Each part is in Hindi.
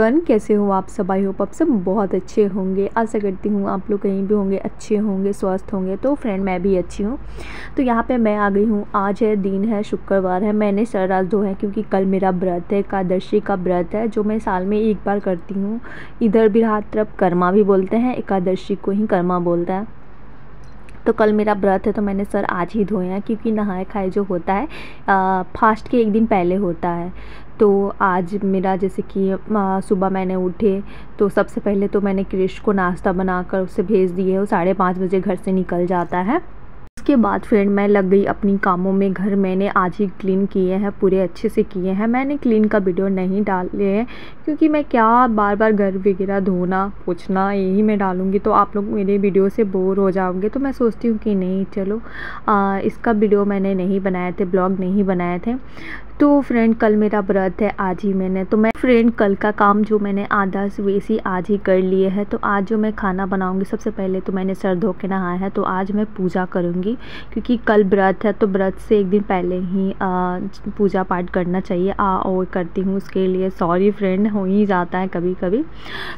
एवरीवन, कैसे हो आप सब। आई होप आप सब बहुत अच्छे होंगे। आशा करती हूँ आप लोग कहीं भी होंगे अच्छे होंगे, स्वस्थ होंगे। तो फ्रेंड, मैं भी अच्छी हूँ। तो यहाँ पे मैं आ गई हूँ। आज है दिन है, शुक्रवार है। मैंने सर आज धोया है क्योंकि कल मेरा व्रत है, एकादशी का व्रत है, जो मैं साल में एक बार करती हूँ। इधर बिहार तरफ कर्मा भी बोलते हैं, एकादशी को ही कर्मा बोलते हैं। तो कल मेरा व्रत है तो मैंने सर आज ही धोए हैं, क्योंकि नहाए खाए जो होता है फास्ट के एक दिन पहले होता है। तो आज मेरा जैसे कि सुबह मैंने उठे तो सबसे पहले तो मैंने क्रिश को नाश्ता बनाकर उसे भेज दिए। वो 5:30 बजे घर से निकल जाता है। उसके बाद फ्रेंड मैं लग गई अपनी कामों में। घर मैंने आज ही क्लीन किए हैं, पूरे अच्छे से किए हैं। मैंने क्लीन का वीडियो नहीं डाले हैं क्योंकि मैं क्या बार बार घर वगैरह धोना पोछना यही मैं डालूँगी तो आप लोग मेरे वीडियो से बोर हो जाओगे। तो मैं सोचती हूँ कि नहीं, चलो इसका वीडियो मैंने नहीं बनाए थे, ब्लॉग नहीं बनाए थे। तो फ्रेंड कल मेरा व्रत है, आज ही मैं फ्रेंड कल का काम जो मैंने आधा से वैसी आज ही कर लिए है। तो आज जो मैं खाना बनाऊंगी, सबसे पहले तो मैंने सर धो के नहाया है। तो आज मैं पूजा करूंगी क्योंकि कल व्रत है, तो व्रत से एक दिन पहले ही पूजा पाठ करना चाहिए। और करती हूँ, उसके लिए सॉरी फ्रेंड, हो ही जाता है कभी कभी।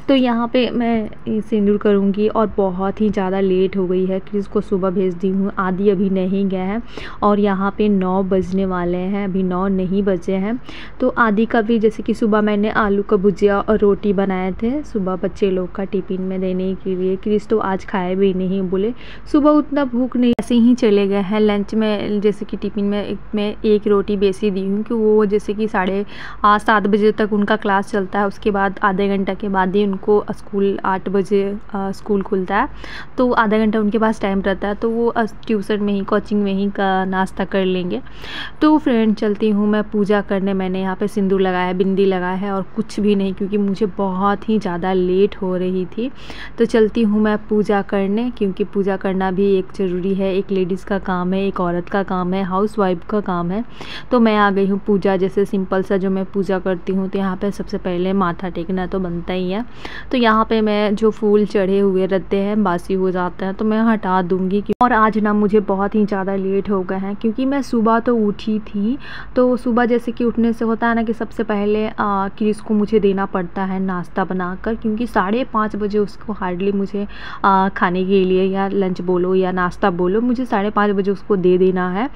तो यहाँ पे मैं सिंदूर करूँगी और बहुत ही ज़्यादा लेट हो गई है। क्रिस को सुबह भेज दी हूँ, आदि अभी नहीं गया है और यहाँ पे 9 बजने वाले हैं, अभी 9 नहीं बजे हैं। तो आदि का भी जैसे कि सुबह मैंने आलू का भुजिया और रोटी बनाए थे सुबह बच्चे लोग का टिफ़िन में देने के लिए। क्रिस तो आज खाए भी नहीं, बोले सुबह उतना भूख नहीं, ऐसे ही चले गए हैं। लंच में जैसे कि टिफ़िन में मैं एक रोटी बेसी दी हूँ कि वो जैसे कि 7:30 बजे तक उनका क्लास चलता है। उसके बाद आधे घंटा के बाद ही उनको स्कूल 8 बजे स्कूल खुलता है। तो आधा घंटा उनके पास टाइम रहता है, तो वो ट्यूशन में ही कोचिंग में ही का नाश्ता कर लेंगे। तो फ्रेंड चलती हूँ मैं पूजा करने। मैंने यहाँ पे सिंदूर लगाया, बिंदी लगाया है और कुछ भी नहीं, क्योंकि मुझे बहुत ही ज़्यादा लेट हो रही थी। तो चलती हूँ मैं पूजा करने, क्योंकि पूजा करना भी एक ज़रूरी है, एक लेडीज़ का काम है, एक औरत का काम है, हाउसवाइफ का काम है। तो मैं आ गई हूँ पूजा, जैसे सिंपल सा जो मैं पूजा करती हूँ। तो यहाँ पर सबसे पहले माथा टेकना तो बनता ही है। तो यहाँ पर मैं जो फूल चढ़े हुए रहते हैं बासी हो जाते हैं तो मैं हटा दूँगी। और आज ना मुझे बहुत ही ज़्यादा लेट हो गए हैं, क्योंकि मैं सुबह तो उठी थी। तो सुबह जैसे कि उठने से होता है ना कि सबसे पहले क्रिस को मुझे देना पड़ता है नाश्ता बनाकर, क्योंकि 5:30 बजे उसको हार्डली मुझे खाने के लिए या लंच बोलो या नाश्ता बोलो, मुझे 5:30 बजे उसको दे देना है।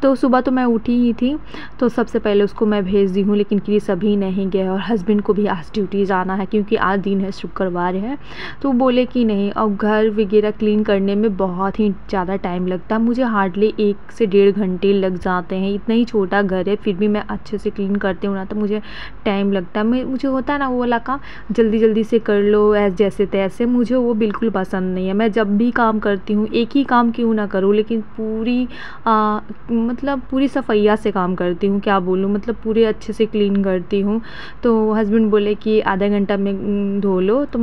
तो सुबह तो मैं उठी ही थी, तो सबसे पहले उसको मैं भेज दी हूँ। लेकिन क्रिस अभी नहीं गया और हस्बैंड को भी आज ड्यूटी जाना है, क्योंकि आज दिन है, शुक्रवार है। तो बोले कि नहीं, अब घर वगैरह क्लीन करने में बहुत ही ज़्यादा टाइम लगता है। मुझे हार्डली 1 से 1.5 घंटे लग जाते हैं। इतना ही छोटा घर है, फिर भी मैं अच्छे से क्लीन करती हूँ ना, तो मुझे टाइम लगता है। मुझे होता है ना वो वाला काम जल्दी जल्दी से कर लो जैसे तैसे, मुझे वो बिल्कुल पसंद नहीं है। मैं जब भी काम करती हूँ, एक ही काम क्यों ना करूँ, लेकिन मतलब पूरी सफाइया से काम करती हूँ, क्या बोलूँ, मतलब पूरे अच्छे से क्लीन करती हूँ। तो हस्बैंड बोले कि आधा घंटा में धो लो, तो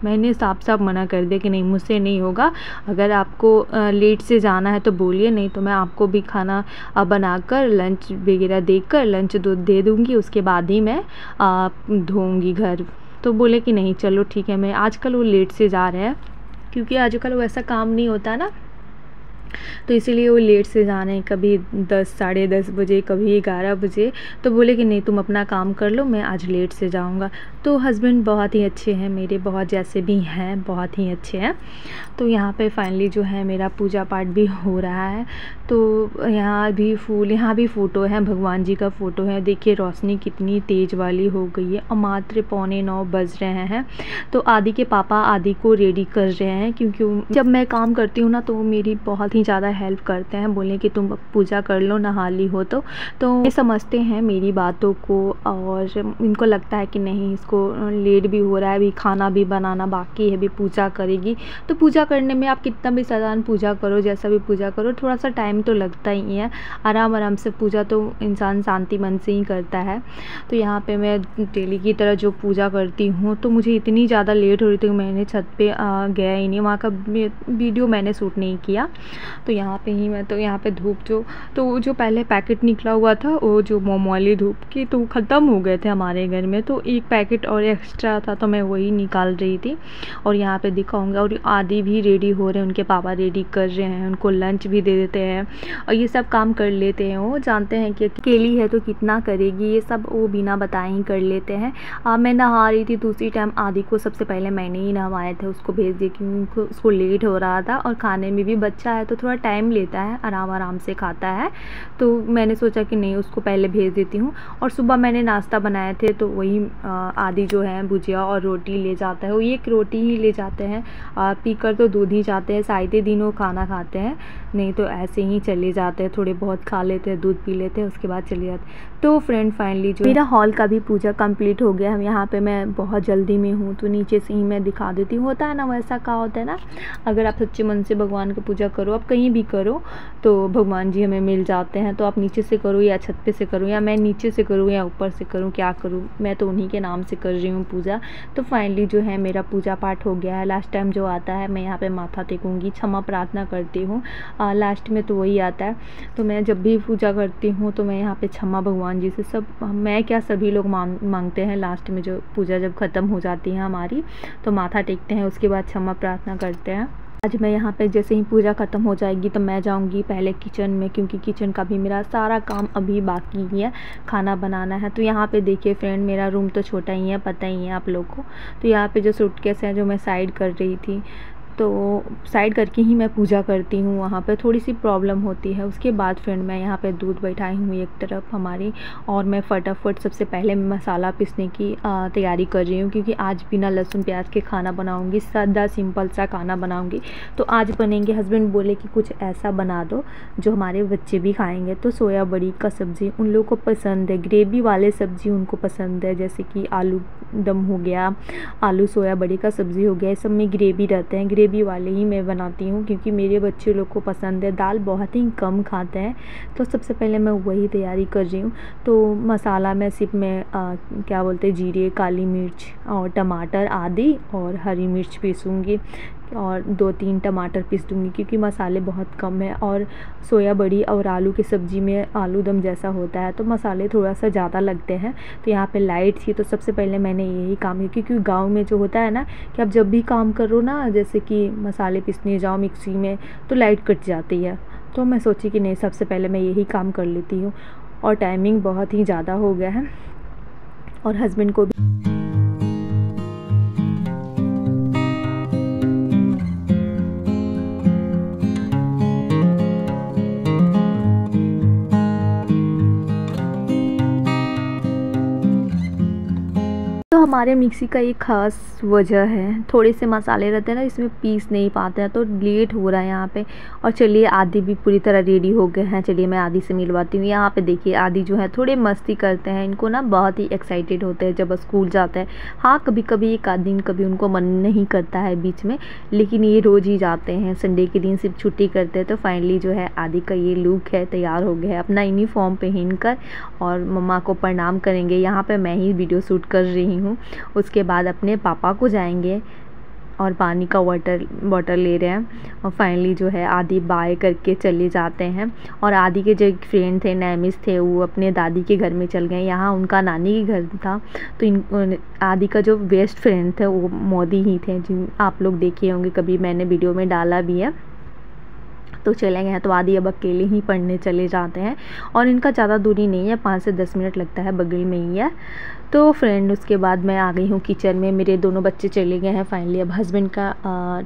मैंने साफ साफ मना कर दिया कि नहीं, मुझसे नहीं होगा। अगर आपको लेट से जाना है तो बोलिए, नहीं तो मैं आपको भी खाना बनाकर लंच वगैरह देकर लंच दे दूँगी, उसके बाद ही मैं धोऊँगी घर। तो बोले कि नहीं चलो ठीक है। मैं आजकल वो लेट से जा रहे हैं, क्योंकि आजकल वैसा काम नहीं होता ना, तो इसीलिए वो लेट से जाने हैं, कभी 10 साढ़े 10 बजे, कभी 11 बजे। तो बोले कि नहीं तुम अपना काम कर लो, मैं आज लेट से जाऊंगा। तो हस्बैंड बहुत ही अच्छे हैं मेरे, बहुत जैसे भी हैं बहुत ही अच्छे हैं। तो यहाँ पे फाइनली जो है मेरा पूजा पाठ भी हो रहा है। तो यहाँ भी फूल, यहाँ भी फ़ोटो है, भगवान जी का फ़ोटो है। देखिए रोशनी कितनी तेज़ वाली हो गई है और मात्र 8:45 बज रहे हैं। तो आदि के पापा आदि को रेडी कर रहे हैं, क्योंकि जब मैं काम करती हूँ ना तो वो मेरी बहुत ही ज़्यादा हेल्प करते हैं। बोले कि तुम पूजा कर लो, नहा ली हो तो ये समझते हैं मेरी बातों को, और इनको लगता है कि नहीं इसको लेट भी हो रहा है, अभी खाना भी बनाना बाकी है, अभी पूजा करेगी। तो पूजा करने में आप कितना भी साधारण पूजा करो, जैसा भी पूजा करो, थोड़ा सा टाइम तो लगता ही है। आराम आराम से पूजा तो इंसान शांति मन से ही करता है। तो यहाँ पे मैं डेली की तरह जो पूजा करती हूँ, तो मुझे इतनी ज़्यादा लेट हो रही थी कि मैंने छत पे गया ही नहीं, वहाँ का वीडियो मैंने शूट नहीं किया। तो यहाँ पे ही मैं तो यहाँ पे धूप जो पहले पैकेट निकला हुआ था वो जो मोमोली धूप की, तो ख़त्म हो गए थे हमारे घर में, तो एक पैकेट और एक्स्ट्रा था तो मैं वही निकाल रही थी। और यहाँ पे दिखाऊंगा। और आदि भी रेडी हो रहे हैं, उनके पापा रेडी कर रहे हैं, उनको लंच भी दे देते हैं और ये सब काम कर लेते हैं। वो जानते हैं कि अकेली है तो कितना करेगी, ये सब वो बिना बताए ही कर लेते हैं। मैं नहा रही थी दूसरी टाइम, आदि को सबसे पहले मैंने ही नहवाए थे, उसको भेज दी क्योंकि उसको लेट हो रहा था और खाने में भी बच्चा है तो थोड़ा टाइम लेता है, आराम आराम से खाता है, तो मैंने सोचा कि नहीं उसको पहले भेज देती हूँ। और सुबह मैंने नाश्ता बनाए थे तो वही आदि जो है भुजिया और रोटी ले जाता है, वो एक रोटी ही ले जाते हैं, पीकर तो दूध ही जाते हैं, शायद दिन वो खाना खाते हैं, नहीं तो ऐसे ही चले जाते हैं, थोड़े बहुत खा लेते हैं, दूध पी लेते हैं, उसके बाद चले जाते हैं। तो फ्रेंड फाइनली जो मेरा हॉल का भी पूजा कंप्लीट हो गया है। यहाँ पे मैं बहुत जल्दी में हूँ तो नीचे से ही मैं दिखा देती हूँ, होता है ना वैसा का होता है ना, अगर आप सच्चे मन से भगवान की पूजा करो, आप कहीं भी करो तो भगवान जी हमें मिल जाते हैं। तो आप नीचे से करो या छत पे से करो या मैं नीचे से करूँ या ऊपर से करूँ, क्या करूँ, मैं तो उन्हीं के नाम से कर रही हूँ पूजा। तो फाइनली जो है मेरा पूजा पाठ हो गया है। लास्ट टाइम जो आता है मैं यहाँ पे माथा टेकूँगी, क्षमा प्रार्थना करती हूँ, लास्ट में तो वही आता है। तो मैं जब भी पूजा करती हूँ तो मैं यहाँ पे क्षमा भगवान जी से, सब मैं क्या सभी लोग मांगते हैं लास्ट में, जो पूजा जब ख़त्म हो जाती है हमारी तो माथा टेकते हैं, उसके बाद क्षमा प्रार्थना करते हैं। आज मैं यहाँ पे जैसे ही पूजा ख़त्म हो जाएगी तो मैं जाऊँगी पहले किचन में, क्योंकि किचन का भी मेरा सारा काम अभी बाकी ही है, खाना बनाना है। तो यहाँ पे देखिए फ्रेंड, मेरा रूम तो छोटा ही है, पता ही है आप लोग को। तो यहाँ पे जो सूटकेस है जो मैं साइड कर रही थी, तो साइड करके ही मैं पूजा करती हूँ, वहाँ पे थोड़ी सी प्रॉब्लम होती है। उसके बाद फ्रेंड मैं यहाँ पे दूध बैठाई हूँ एक तरफ हमारी, और मैं फटाफट सबसे पहले मसाला पीसने की तैयारी कर रही हूँ, क्योंकि आज बिना लहसुन प्याज के खाना बनाऊँगी, सादा सिंपल सा खाना बनाऊँगी। तो आज बनेंगे, हस्बैंड बोले कि कुछ ऐसा बना दो जो हमारे बच्चे भी खाएँगे। तो सोया बड़ी का सब्ज़ी उन लोगों को पसंद है, ग्रेवी वाले सब्ज़ी उनको पसंद है, जैसे कि आलू दम हो गया, आलू सोया बड़ी का सब्ज़ी हो गया, इस सब में ग्रेवी रहते हैं, ग्रेवी वाले ही मैं बनाती हूँ क्योंकि मेरे बच्चे लोग को पसंद है, दाल बहुत ही कम खाते हैं। तो सबसे पहले मैं वही तैयारी कर रही हूँ। तो मसाला में सिर्फ मैं क्या बोलते हैं, जीरे, काली मिर्च और टमाटर आदि और हरी मिर्च पीसूँगी और 2-3 टमाटर पीस दूँगी, क्योंकि मसाले बहुत कम है। और सोया बड़ी और आलू की सब्ज़ी में आलू दम जैसा होता है तो मसाले थोड़ा सा ज़्यादा लगते हैं। तो यहाँ पे लाइट थी तो सबसे पहले मैंने यही काम किया, क्योंकि गांव में जो होता है ना कि आप जब भी काम करो ना, जैसे कि मसाले पीसने जाओ मिक्सी में तो लाइट कट जाती है। तो मैं सोची कि नहीं, सबसे पहले मैं यही काम कर लेती हूँ। और टाइमिंग बहुत ही ज़्यादा हो गया है और हस्बैंड को भी हमारे मिक्सी का एक ख़ास वजह है, थोड़े से मसाले रहते हैं ना इसमें पीस नहीं पाते हैं, तो लेट हो रहा है यहाँ पे। और चलिए आदि भी पूरी तरह रेडी हो गए हैं, चलिए मैं आदि से मिलवाती हूँ। यहाँ पे देखिए आदि जो है थोड़े मस्ती करते हैं, इनको ना बहुत ही एक्साइटेड होते हैं जब स्कूल जाते हैं। हाँ कभी कभी एक आध दिन कभी उनको मन नहीं करता है बीच में, लेकिन ये रोज़ ही जाते हैं, संडे के दिन सिर्फ छुट्टी करते हैं। तो फाइनली जो है आदि का ये लुक है, तैयार हो गया है अपना यूनिफॉर्म पहन कर, और मम्मा को प्रणाम करेंगे। यहाँ पर मैं ही वीडियो शूट कर रही हूँ। उसके बाद अपने पापा को जाएंगे और पानी का बॉटल ले रहे हैं। और फाइनली जो है आदि बाय करके चले जाते हैं। और आदि के जो एक फ्रेंड थे, नैमिस थे, वो अपने दादी के घर में चल गए, यहाँ उनका नानी के घर था। तो आदि का जो बेस्ट फ्रेंड थे वो मोदी ही थे, जिन आप लोग देखे होंगे, कभी मैंने वीडियो में डाला भी है। तो चले गए हैं, तो आदि अब अकेले ही पढ़ने चले जाते हैं। और इनका ज़्यादा दूरी नहीं है, 5 से 10 मिनट लगता है, बगल में ही है। तो फ्रेंड उसके बाद मैं आ गई हूँ किचन में, मेरे दोनों बच्चे चले गए हैं फाइनली। अब हस्बैंड का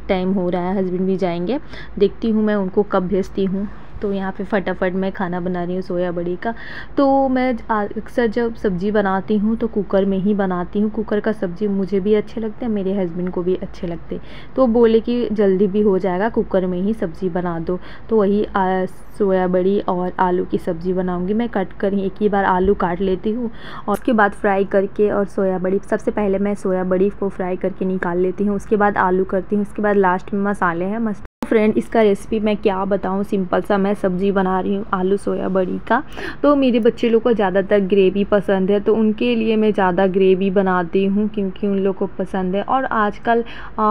टाइम हो रहा है, हस्बैंड भी जाएंगे, देखती हूँ मैं उनको कब भेजती हूँ। तो यहाँ पे फटाफट मैं खाना बना रही हूँ सोया बड़ी का। तो मैं अक्सर जब सब्ज़ी बनाती हूँ तो कुकर में ही बनाती हूँ, कुकर का सब्ज़ी मुझे भी अच्छे लगते हैं, मेरे हस्बैंड को भी अच्छे लगते। तो बोले कि जल्दी भी हो जाएगा, कुकर में ही सब्ज़ी बना दो। तो वही सोया बड़ी और आलू की सब्ज़ी बनाऊँगी। मैं कट कर एक ही बार आलू काट लेती हूँ और उसके बाद फ्राई करके, और सोया बड़ी सबसे पहले मैं सोया बड़ी को फ्राई करके निकाल लेती हूँ, उसके बाद आलू करती हूँ, उसके बाद लास्ट में मसाले हैं फ्रेंड इसका रेसिपी मैं क्या बताऊँ, सिंपल सा मैं सब्ज़ी बना रही हूँ आलू सोया बड़ी का। तो मेरे बच्चे लोग को ज़्यादातर ग्रेवी पसंद है, तो उनके लिए मैं ज़्यादा ग्रेवी बनाती हूँ क्योंकि उन लोग को पसंद है। और आजकल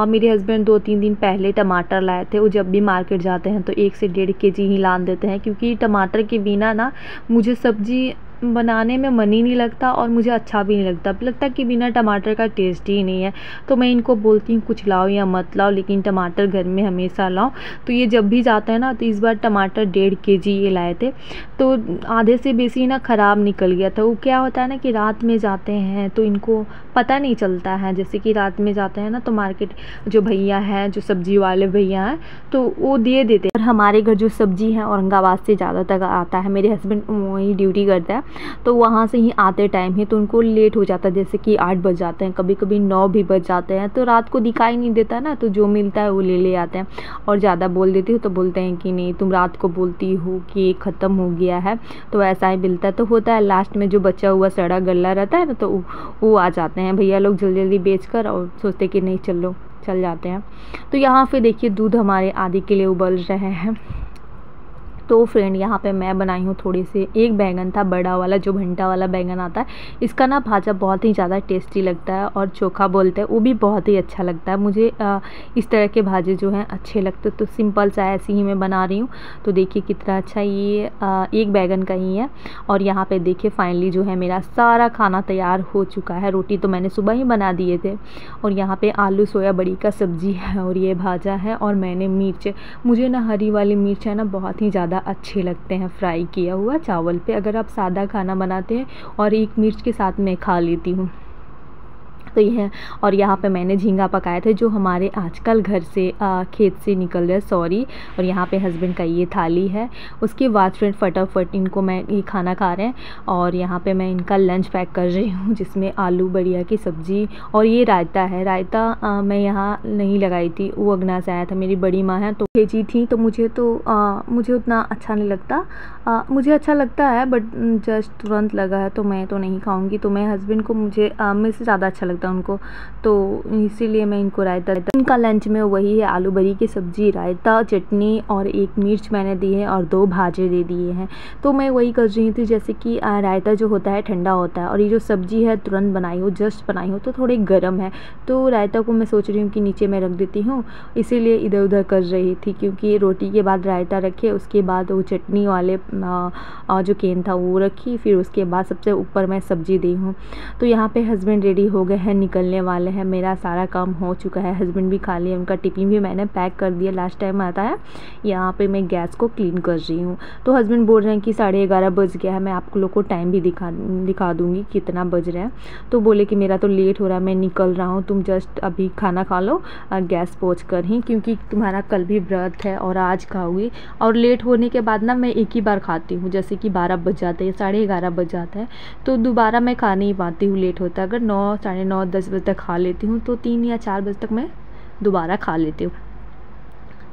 मेरे हस्बैंड 2-3 दिन पहले टमाटर लाए थे। वो जब भी मार्केट जाते हैं तो 1 से 1.5 केजी ही लान देते हैं, क्योंकि टमाटर के बिना ना मुझे सब्ज़ी बनाने में मन ही नहीं लगता और मुझे अच्छा भी नहीं लगता कि बिना टमाटर का टेस्ट ही नहीं है। तो मैं इनको बोलती हूँ कुछ लाओ या मत लाओ, लेकिन टमाटर घर में हमेशा लाओ। तो ये जब भी जाता है ना, तो इस बार टमाटर 1.5 केजी ये लाए थे, तो आधे से बेसी ना ख़राब निकल गया था। वो क्या होता है ना कि रात में जाते हैं तो इनको पता नहीं चलता है। जैसे कि रात में जाते हैं ना तो मार्केट जो भैया हैं, जो सब्ज़ी वाले भैया हैं, तो वो दे देते हैं। और हमारे घर जो सब्ज़ी है औरंगाबाद से ज़्यादा तक आता है। मेरे हस्बैंड वहीं ड्यूटी करता है, तो वहाँ से ही आते टाइम ही तो उनको लेट हो जाता है, जैसे कि 8 बज जाते हैं, कभी कभी 9 भी बज जाते हैं। तो रात को दिखाई नहीं देता ना, तो जो मिलता है वो ले आते हैं। और ज़्यादा बोल देती हूँ तो बोलते हैं कि नहीं तुम रात को बोलती हो कि ख़त्म हो गया है, तो ऐसा ही मिलता है। तो होता है लास्ट में जो बचा हुआ सड़ा गल्ला रहता है ना, तो वो आ जाते हैं भैया लोग जल्दी जल्दी बेच कर, और सोचते कि नहीं चलो चल जाते हैं। तो यहाँ पे देखिए दूध हमारे आदि के लिए उबल रहे हैं। तो फ्रेंड यहाँ पे मैं बनाई हूँ थोड़ी सी, एक बैंगन था बड़ा वाला, जो भंटा वाला बैंगन आता है, इसका ना भाजा बहुत ही ज़्यादा टेस्टी लगता है, और चोखा बोलते हैं वो भी बहुत ही अच्छा लगता है मुझे। इस तरह के भाजे जो हैं अच्छे लगते, तो सिंपल सा ऐसे ही मैं बना रही हूँ। तो देखिए कितना अच्छा ये एक बैंगन का ही है। और यहाँ पे देखिए फाइनली जो है मेरा सारा खाना तैयार हो चुका है। रोटी तो मैंने सुबह ही बना दिए थे, और यहाँ पे आलू सोया बड़ी का सब्जी है, और ये भाजा है। और मैंने मिर्च, मुझे ना हरी वाली मिर्च है ना बहुत ही ज़्यादा अच्छे लगते हैं फ्राई किया हुआ चावल पे। अगर आप सादा खाना बनाते हैं और एक मिर्च के साथ मैं खा लेती हूँ, तो ये है। और यहाँ पे मैंने झींगा पकाए थे, जो हमारे आजकल घर से खेत से निकल रहे, सॉरी। और यहाँ पे हस्बैंड का ये थाली है। उसके बाद फ्रेंड फटाफट इनको मैं ये खाना खा रहे हैं, और यहाँ पे मैं इनका लंच पैक कर रही हूँ, जिसमें आलू बढ़िया की सब्ज़ी और ये रायता है। रायता मैं यहाँ नहीं लगाई थी, वो अगना से आया था, मेरी बड़ी माँ है तो भेजी थी, तो मुझे उतना अच्छा नहीं लगता। मुझे अच्छा लगता है बट जस्ट तुरंत लगा है, तो मैं तो नहीं खाऊंगी। तो मैं हस्बैंड को, मुझे मेरे से ज़्यादा अच्छा लगता है उनको, तो इसीलिए मैं इनको रायता। इनका लंच में वही है, आलू बड़ी की सब्ज़ी, रायता, चटनी और एक मिर्च मैंने दी है, और 2 भाजे दे दिए हैं। तो मैं वही कर रही थी, जैसे कि रायता जो होता है ठंडा होता है, और ये जो सब्ज़ी है तुरंत बनाई हो, जस्ट बनाई हो, तो थोड़ी गर्म है। तो रायता को मैं सोच रही हूँ कि नीचे मैं रख देती हूँ, इसीलिए इधर उधर कर रही थी, क्योंकि रोटी के बाद रायता रखे, उसके बाद वो चटनी वाले जो केन था वो रखी, फिर उसके बाद सबसे ऊपर मैं सब्ज़ी दी हूँ। तो यहाँ पे हस्बैंड रेडी हो गए हैं, निकलने वाले हैं। मेरा सारा काम हो चुका है, हस्बैंड भी खा लिए, उनका टिफ़िन भी मैंने पैक कर दिया, लास्ट टाइम आता है। यहाँ पे मैं गैस को क्लीन कर रही हूँ। तो हस्बैंड बोल रहे हैं कि 11:30 बज गया है, मैं आप लोग को टाइम भी दिखा दूँगी कितना बज रहा है। तो बोले कि मेरा तो लेट हो रहा है, मैं निकल रहा हूँ, तुम जस्ट अभी खाना खा लो गैस पोंछ कर ही, क्योंकि तुम्हारा कल भी व्रत है और आज खाओगी। और लेट होने के बाद ना मैं एक ही बार खाती हूँ, जैसे कि 12 बज जाते हैं, 11:30 बज जाता है, तो दोबारा मैं खा नहीं पाती हूँ, लेट होता है। अगर 9, 9:30, 10 बजे तक खा लेती हूँ, तो 3 या 4 बजे तक मैं दोबारा खा लेती हूँ।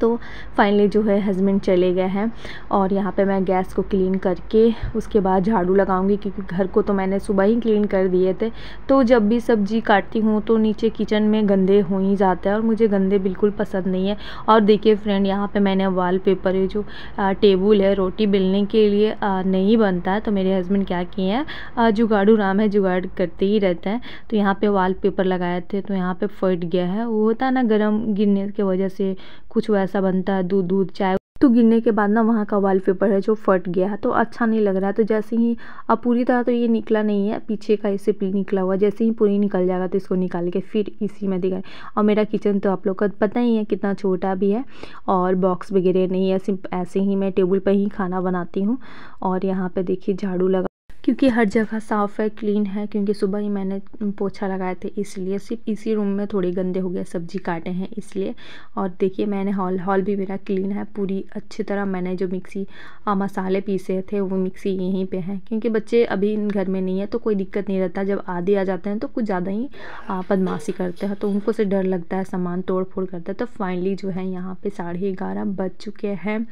तो फाइनली जो है हस्बैंड चले गए हैं, और यहाँ पे मैं गैस को क्लीन करके उसके बाद झाड़ू लगाऊंगी, क्योंकि घर को तो मैंने सुबह ही क्लीन कर दिए थे। तो जब भी सब्ज़ी काटती हूँ तो नीचे किचन में गंदे हो ही जाते हैं, और मुझे गंदे बिल्कुल पसंद नहीं है। और देखिए फ्रेंड यहाँ पे मैंने वॉलपेपर, ये जो टेबल है रोटी बेलने के लिए नहीं बनता है, तो मेरे हस्बैंड क्या किए हैं, जुगाड़ू राम है, जुगाड़ करते ही रहते हैं। तो यहाँ पे वॉलपेपर लगाए थे, तो यहाँ पे फट गया है। वो होता है ना गर्म गिरने की वजह से कुछ वैसा बनता है, दूध चाय, तो गिरने के बाद ना वहाँ का वॉलपेपर है जो फट गया है, तो अच्छा नहीं लग रहा है। तो जैसे ही अब पूरी तरह तो ये निकला नहीं है, पीछे का इसे निकला हुआ, जैसे ही पूरी निकल जाएगा तो इसको निकाल के फिर इसी में दिखाए। और मेरा किचन तो आप लोग को पता ही है कितना छोटा भी है, और बॉक्स वगैरह नहीं है, सिर्फ ऐसे ही मैं टेबल पर ही खाना बनाती हूँ। और यहाँ पे देखिए झाड़ू लगा, क्योंकि हर जगह साफ़ है, क्लीन है, क्योंकि सुबह ही मैंने पोछा लगाए थे, इसलिए सिर्फ इसी रूम में थोड़े गंदे हो गए, सब्जी काटे हैं इसलिए। और देखिए मैंने हॉल भी मेरा क्लीन है पूरी अच्छी तरह। मैंने जो मिक्सी मसाले पीसे थे वो मिक्सी यहीं पे है, क्योंकि बच्चे अभी घर में नहीं है तो कोई दिक्कत नहीं रहता। जब आदि आ जाते हैं तो कुछ ज़्यादा ही बदमाशी करते हैं, तो उनको से डर लगता है, सामान तोड़ फोड़ करते हैं। तो फाइनली जो है यहाँ पे 11:30 बज चुके हैं,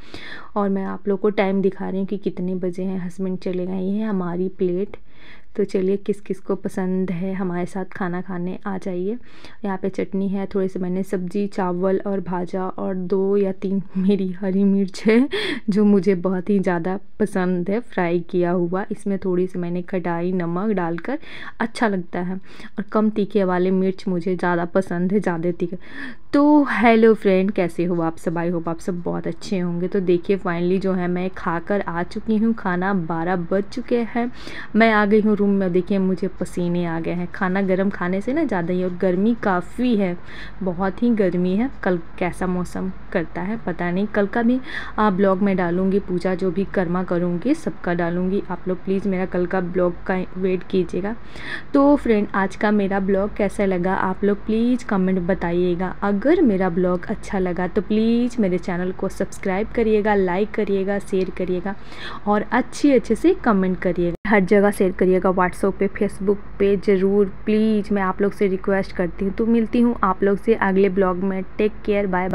और मैं आप लोग को टाइम दिखा रही हूँ कि कितने बजे हैं। हस्बैंड चले गए हैं, हमारी प्लेट तो चलिए किस किस को पसंद है हमारे साथ खाना खाने आ जाइए। यहाँ पे चटनी है, थोड़ी सी मैंने सब्जी, चावल और भाजा, और 2 या 3 मेरी हरी मिर्च है जो मुझे बहुत ही ज़्यादा पसंद है, फ्राई किया हुआ। इसमें थोड़ी सी मैंने खटाई नमक डालकर, अच्छा लगता है। और कम तीखे वाले मिर्च मुझे ज़्यादा पसंद है, ज़्यादा तीखे। तो हेलो फ्रेंड, कैसे हो आप सब? आई होप आप सब बहुत अच्छे होंगे। तो देखिए फाइनली जो है मैं खाकर आ चुकी हूँ। खाना 12 बज चुके हैं, मैं आ गई हूँ रूम में। देखिए मुझे पसीने आ गए हैं, खाना गर्म खाने से ना ज़्यादा ही। और गर्मी काफ़ी है, बहुत ही गर्मी है। कल कैसा मौसम करता है पता नहीं। कल का भी ब्लॉग में डालूँगी, पूजा जो भी कर्मा करूँगी सबका डालूँगी। आप लोग प्लीज़ मेरा कल का ब्लॉग का वेट कीजिएगा। तो फ्रेंड आज का मेरा ब्लॉग कैसा लगा आप लोग प्लीज़ कमेंट बताइएगा। अगर मेरा ब्लॉग अच्छा लगा तो प्लीज़ मेरे चैनल को सब्सक्राइब करिएगा, लाइक करिएगा, शेयर करिएगा और अच्छे से कमेंट करिएगा। हर जगह शेयर करिएगा, व्हाट्सएप पे, फेसबुक पे ज़रूर प्लीज़, मैं आप लोग से रिक्वेस्ट करती हूँ। तो मिलती हूँ आप लोग से अगले ब्लॉग में। Take care, bye bye.